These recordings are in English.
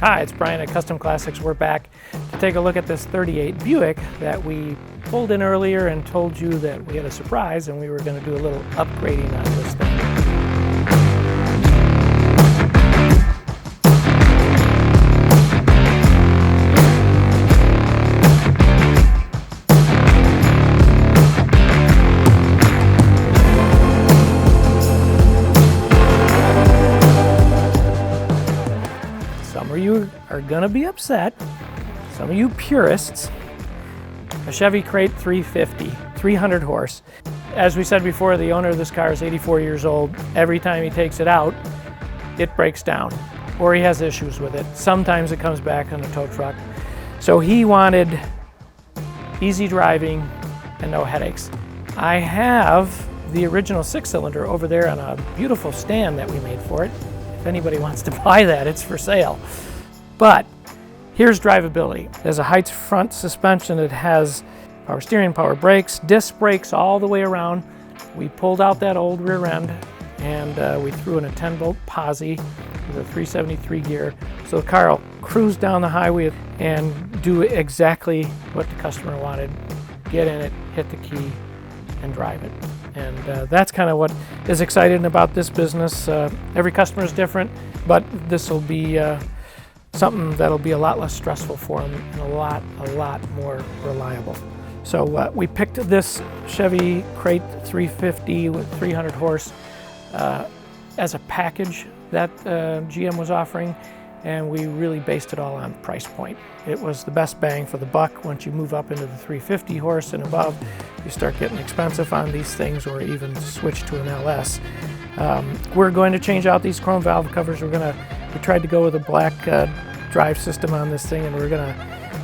Hi, it's Brian at Custom Classics. We're back to take a look at this 38 Buick that we pulled in earlier and told you that we had a surprise and we were going to do a little upgrading on this thing. Some of you are gonna be upset, some of you purists. A Chevy Crate 350, 300 horse. As we said before, the owner of this car is 84 years old. Every time he takes it out, it breaks down, or he has issues with it. Sometimes it comes back on a tow truck. So he wanted easy driving and no headaches. I have the original 6-cylinder over there on a beautiful stand that we made for it. If anybody wants to buy that, it's for sale. But here's drivability. It has a Heights front suspension. It has power steering, power brakes, disc brakes all the way around. We pulled out that old rear end and we threw in a 10-volt posi with a 373 gear. So the car will cruise down the highway and do exactly what the customer wanted. Get in it, hit the key, and drive it. And that's kind of what is exciting about this business. Every customer is different, but this will be something that'll be a lot less stressful for them and a lot more reliable. So we picked this Chevy Crate 350 with 300 horse as a package that GM was offering, and we really based it all on price point. It was the best bang for the buck. Once you move up into the 350 horse and above, you start getting expensive on these things, or even switch to an LS. We're going to change out these chrome valve covers. We tried to go with a black drive system on this thing, and we're gonna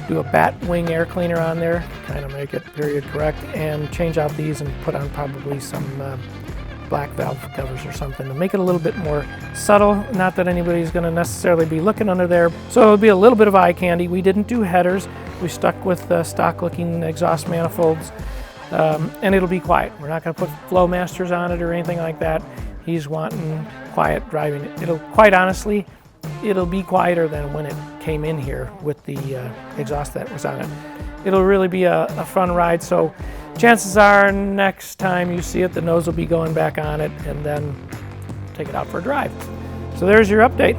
do a bat wing air cleaner on there, kind of make it period correct, and change out these and put on probably some black valve covers or something to make it a little bit more subtle. Not that anybody's going to necessarily be looking under there, so it'll be a little bit of eye candy. We didn't do headers. We stuck with stock looking exhaust manifolds, and it'll be quiet. We're not going to put Flowmasters on it or anything like that. He's wanting quiet driving. Quite honestly, it'll be quieter than when it came in here with the exhaust that was on it. It'll really be a fun ride. So chances are next time you see it, the nose will be going back on it, and then take it out for a drive. So there's your update.